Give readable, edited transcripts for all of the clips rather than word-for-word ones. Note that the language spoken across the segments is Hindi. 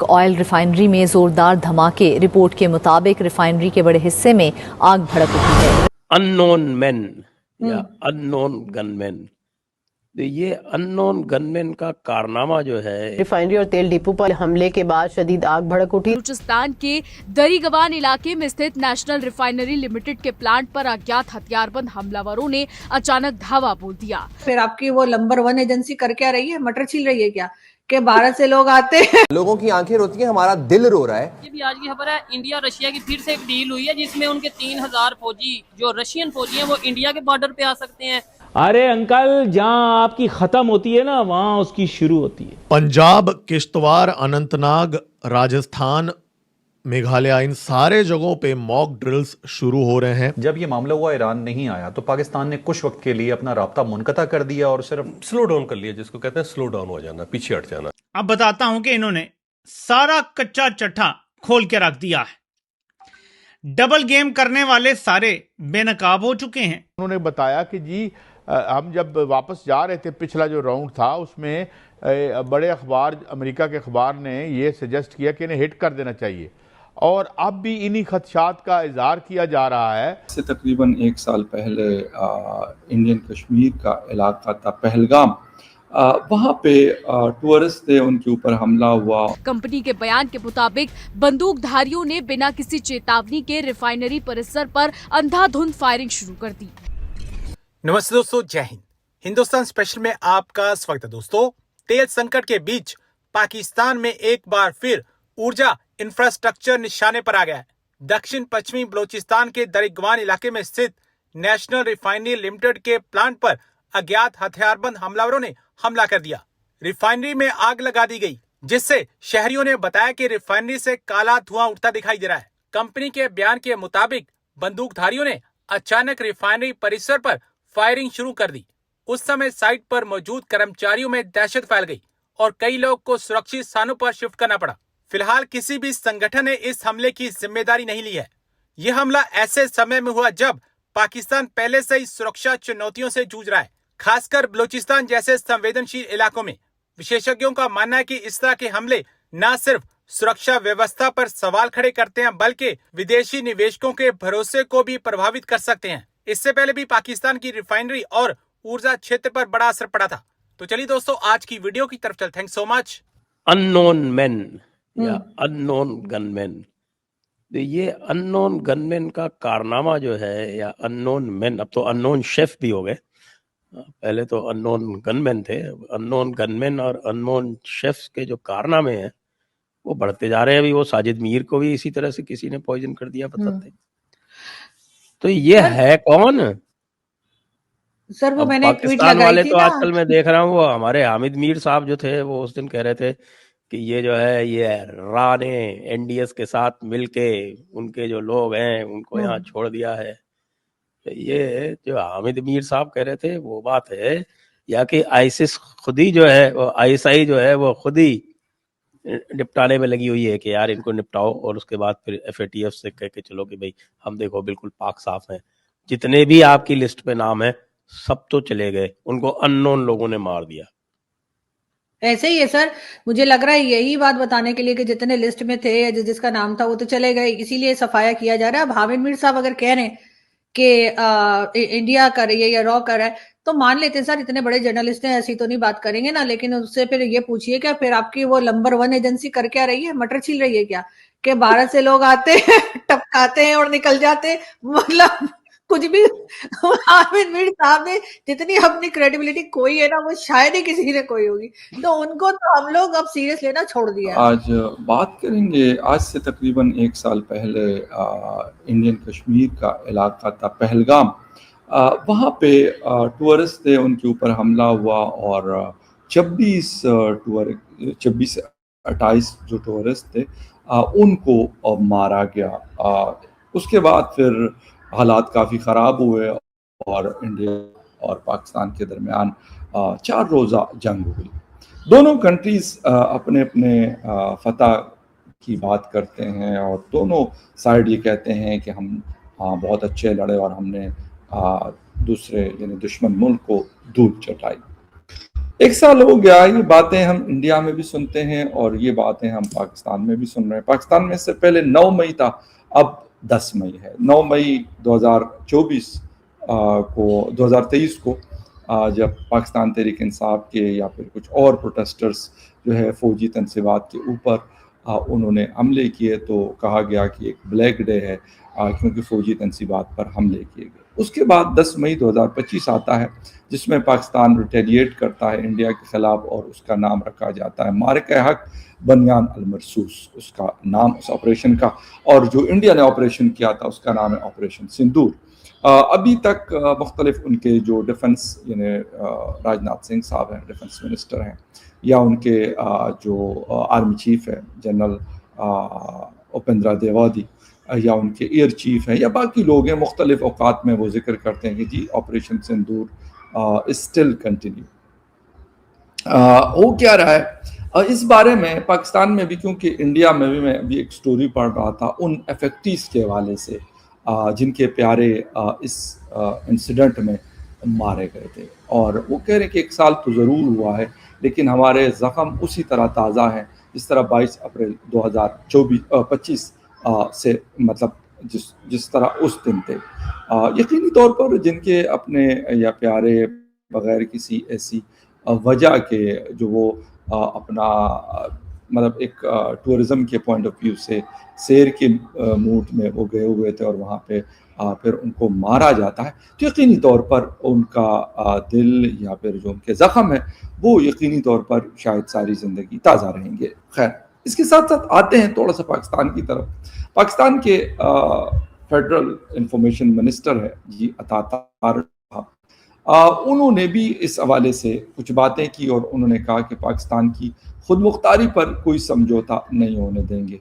ऑयल रिफाइनरी में जोरदार धमाके। रिपोर्ट के मुताबिक रिफाइनरी के बड़े हिस्से में आग भड़क उठी है। अननोन मैन या अननोन गनमैन, तो ये अननोन गनमैन का कारनामा जो है, रिफाइनरी और तेल डिपो पर हमले के बाद शदीद आग भड़क उठी। बलूचिस्तान के दरीगवान इलाके में स्थित नेशनल रिफाइनरी लिमिटेड के प्लांट पर अज्ञात हथियारबंद हमलावरों ने अचानक धावा बोल दिया। फिर आपकी वो नंबर 1 एजेंसी कर क्या रही है? मटर छील रही है क्या? कि भारत से लोग आते हैं, लोगों की आंखें रोती हैं, हमारा दिल रो रहा है। ये भी आज की खबर है, इंडिया रशिया की फिर से एक डील हुई है जिसमें उनके 3000 फौजी जो रशियन फौजी हैं वो इंडिया के बॉर्डर पे आ सकते हैं। अरे अंकल, जहां आपकी खत्म होती है ना, वहां उसकी शुरू होती है। पंजाब, किश्तवाड़, अनंतनाग, राजस्थान, मेघालय, इन सारे जगहों पे मॉक ड्रिल्स शुरू हो रहे हैं। जब ये मामला हुआ ईरान नहीं आया तो पाकिस्तान ने कुछ वक्त के लिए अपना राब्ता मुनक़ता कर दिया और सिर्फ स्लो डाउन कर लिया, जिसको कहते हैं स्लो डाउन हो जाना, पीछे हट जाना। अब बताता हूं कि इन्होंने सारा कच्चा चट्टा खोल के रख दिया है। डबल गेम करने वाले सारे बेनकाब हो चुके हैं। उन्होंने बताया कि जी हम जब वापस जा रहे थे, पिछला जो राउंड था उसमें बड़े अखबार, अमेरिका के अखबार ने ये सजेस्ट किया कि इन्हें हिट कर देना चाहिए, और अब भी इन्हीं खदशात का इजहार किया जा रहा है। से तकरीबन 1 साल पहले इंडियन कश्मीर का इलाका था पहलगाम, वहाँ पे टूरिस्ट थे, उनके ऊपर हमला हुआ। कंपनी के बयान के मुताबिक बंदूकधारियों ने बिना किसी चेतावनी के रिफाइनरी परिसर पर अंधाधुंध फायरिंग शुरू कर दी। नमस्ते दोस्तों, जय हिंद। हिंदुस्तान स्पेशल में आपका स्वागत है। दोस्तों, तेल संकट के बीच पाकिस्तान में एक बार फिर ऊर्जा इंफ्रास्ट्रक्चर निशाने पर आ गया है। दक्षिण पश्चिमी बलूचिस्तान के दरीगवान इलाके में स्थित नेशनल रिफाइनरी लिमिटेड के प्लांट पर अज्ञात हथियारबंद हमलावरों ने हमला कर दिया। रिफाइनरी में आग लगा दी गई, जिससे शहरियों ने बताया कि रिफाइनरी से काला धुआं उठता दिखाई दे रहा है। कंपनी के बयान के मुताबिक बंदूकधारियों ने अचानक रिफाइनरी परिसर पर फायरिंग शुरू कर दी। उस समय साइट पर मौजूद कर्मचारियों में दहशत फैल गई और कई लोग को सुरक्षित स्थानों पर शिफ्ट करना पड़ा। फिलहाल किसी भी संगठन ने इस हमले की जिम्मेदारी नहीं ली है। यह हमला ऐसे समय में हुआ जब पाकिस्तान पहले से ही सुरक्षा चुनौतियों से जूझ रहा है, खासकर बलूचिस्तान जैसे संवेदनशील इलाकों में। विशेषज्ञों का मानना है कि इस तरह के हमले न सिर्फ सुरक्षा व्यवस्था पर सवाल खड़े करते हैं, बल्कि विदेशी निवेशकों के भरोसे को भी प्रभावित कर सकते हैं। इससे पहले भी पाकिस्तान की रिफाइनरी और ऊर्जा क्षेत्र पर बड़ा असर पड़ा था। तो चलिए दोस्तों, आज की वीडियो की तरफ चलते हैं। Thanks so much. Unknown man या अननोन गनमैन, तो ये अननोन गनमैन का कारनामा जो है, या अननोन मैन, अब तो अननोन शेफ भी हो गए। पहले तो अननोन गनमैन थे, अननोन गनमैन और अननोन शेफ्स के जो कारनामे हैं वो बढ़ते जा रहे हैं। अभी वो साजिद मीर को भी इसी तरह से किसी ने पॉइजन कर दिया, बताते। तो ये है कौन सर? वो मैंने एक ट्वीट पाकिस्तान लगाई वाले थी तो ना। आजकल मैं देख रहा हूँ, वो हमारे हामिद मीर साहब जो थे, वो उस दिन कह रहे थे कि ये जो है, ये रा ने एनडीएस के साथ मिलके उनके जो लोग हैं उनको यहाँ छोड़ दिया है। तो ये जो हामिद मीर साहब कह रहे थे वो बात है, या कि आईसिस खुद ही जो है, वो आईएसआई जो है, वो खुद ही निपटाने में लगी हुई है कि यार इनको निपटाओ, और उसके बाद फिर एफएटीएफ से कह के चलो कि भाई हम देखो बिल्कुल पाक साफ है। जितने भी आपकी लिस्ट पे नाम है सब तो चले गए, उनको अननोन लोगों ने मार दिया। ऐसे ही है सर, मुझे लग रहा है यही बात बताने के लिए कि जितने लिस्ट में थे या जिसका नाम था वो तो चले गए, इसीलिए सफाया किया जा रहा है। अब हामिद मीर साहब अगर कह रहे हैं कि इंडिया कर रही है या रॉ कर रहा है, तो मान लेते हैं सर, इतने बड़े जर्नलिस्ट हैं, ऐसी तो नहीं बात करेंगे ना। लेकिन उससे फिर ये पूछिए क्या फिर आपकी वो नंबर 1 एजेंसी कर क्या रही है? मटर छील रही है क्या? कि भारत से लोग आते हैं, टपकाते हैं और निकल जाते हैं, मतलब कुछ भी। हामिद मीर साहब ने जितनी अपनी क्रेडिबिलिटी कोई है ना, वो शायद ही किसी ने कोई होगी, तो उनको तो हम लोग अब सीरियस लेना छोड़ दिया है। आज बात करेंगे, आज से तकरीबन 1 साल पहले इंडियन कश्मीर का इलाका था पहलगाम, वहाँ पे टूरिस्ट थे, उनके ऊपर हमला हुआ और 26 से 28 जो टूरिस्ट थे उनको मारा गया। उसके बाद फिर हालात काफ़ी ख़राब हुए और इंडिया और पाकिस्तान के दरमियान 4 रोज़ा जंग हुई। दोनों कंट्रीज़ अपने अपने फतह की बात करते हैं और दोनों साइड ये कहते हैं कि हम बहुत अच्छे लड़े और हमने दूसरे यानी दुश्मन मुल्क को धूल चटाई। एक साल हो गया, ये बातें हम इंडिया में भी सुनते हैं और ये बातें हम पाकिस्तान में भी सुन रहे हैं। पाकिस्तान में से पहले 9 मई था, अब 10 मई है। 9 मई 2023 को जब पाकिस्तान तहरीक इंसाफ के या फिर कुछ और प्रोटेस्टर्स जो है फौजी तनसीबात के ऊपर उन्होंने हमले किए, तो कहा गया कि एक ब्लैक डे है क्योंकि फौजी तनसीबात पर हमले किए गए। उसके बाद 10 मई 2025 आता है जिसमें पाकिस्तान रिटेलिएट करता है इंडिया के खिलाफ और उसका नाम रखा जाता है मारका हक बनियान अल-मरसूस, उसका नाम उस ऑपरेशन का, और जो इंडिया ने ऑपरेशन किया था उसका नाम है ऑपरेशन सिंदूर। अभी तक मुख्तलिफ उनके जो डिफेंस यानी राजनाथ सिंह साहब हैं, डिफेंस मिनिस्टर हैं, या उनके जो आर्मी चीफ है जनरल उपेंद्र द्विवेदी, या उनके एयर चीफ हैं, या बाकी लोग हैं, मुख्तलिफ औकात में वो जिक्र करते हैं कि जी ऑपरेशन सिंदूर स्टिल कंटिन्यू। हो क्या रहा है इस बारे में पाकिस्तान में भी, क्योंकि इंडिया में भी मैं अभी एक स्टोरी पढ़ रहा था उन एफेक्टीज के हवाले से जिनके प्यारे इस इंसिडेंट में मारे गए थे, और वो कह रहे हैं कि 1 साल तो ज़रूर हुआ है लेकिन हमारे ज़ख्म उसी तरह ताज़ा हैं जिस तरह 22 अप्रैल 2025 से, मतलब जिस तरह उस दिन थे। यकीनी तौर पर जिनके अपने या प्यारे बग़ैर किसी ऐसी वजह के जो वो अपना मतलब एक टूरिज़म के पॉइंट ऑफ व्यू से सैर के मूड में वो गए हुए थे और वहाँ पे फिर उनको मारा जाता है, तो यकीनी तौर पर उनका दिल या फिर जो उनके ज़ख्म है वो यकीनी तौर पर शायद सारी ज़िंदगी ताज़ा रहेंगे। खैर, इसके साथ साथ आते हैं थोड़ा सा पाकिस्तान की तरफ। पाकिस्तान के फेडरल इंफॉर्मेशन मिनिस्टर है जी अता तार, उन्होंने भी इस हवाले से कुछ बातें की और उन्होंने कहा कि पाकिस्तान की खुद मुख्तारी पर कोई समझौता नहीं होने देंगे।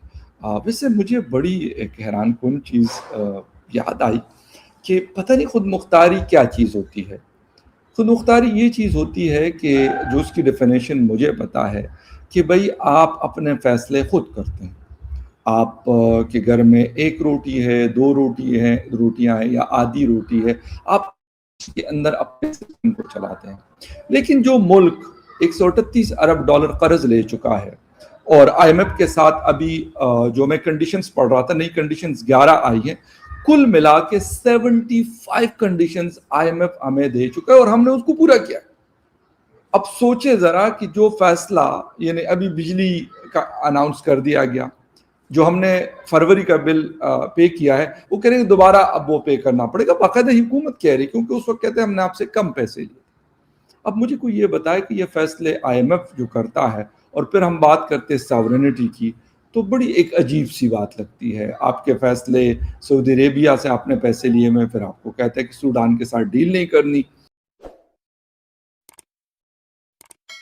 वैसे मुझे बड़ी एक हैरान कुन चीज़ याद आई कि पता नहीं खुद मुख्तारी क्या चीज़ होती है। खुद मुख्तारी ये चीज़ होती है कि जो उसकी डेफिनेशन मुझे पता है कि भाई आप अपने फ़ैसले खुद करते हैं। आप के घर में 1 रोटी है, 2 रोटियां हैं या आधी रोटी है, आप के अंदर अपने सिस्टम को चलाते हैं। लेकिन जो मुल्क 138 अरब डॉलर कर्ज ले चुका है और IMF के साथ अभी जो मैं कंडीशंस पढ़ रहा था, नई कंडीशंस 11 आई हैं, कुल मिला के 75 कंडीशंस IMF हमें दे चुका है और हमने उसको पूरा किया। अब सोचे जरा कि जो फैसला यानी अभी बिजली का अनाउंस कर दिया गया, जो हमने फरवरी का बिल पे किया है, वो कह रहे हैं दोबारा अब वो पे करना पड़ेगा। बाकायदा हुकूमत कह रही, क्योंकि उस वक्त कहते हैं हमने आपसे कम पैसे लिए। अब मुझे कोई ये बताए कि ये फैसले IMF जो करता है और फिर हम बात करते हैं सॉवरेनिटी की, तो बड़ी एक अजीब सी बात लगती है। आपके फैसले सऊदी अरेबिया से आपने पैसे लिए में, फिर आपको कहते हैं कि सूडान के साथ डील नहीं करनी,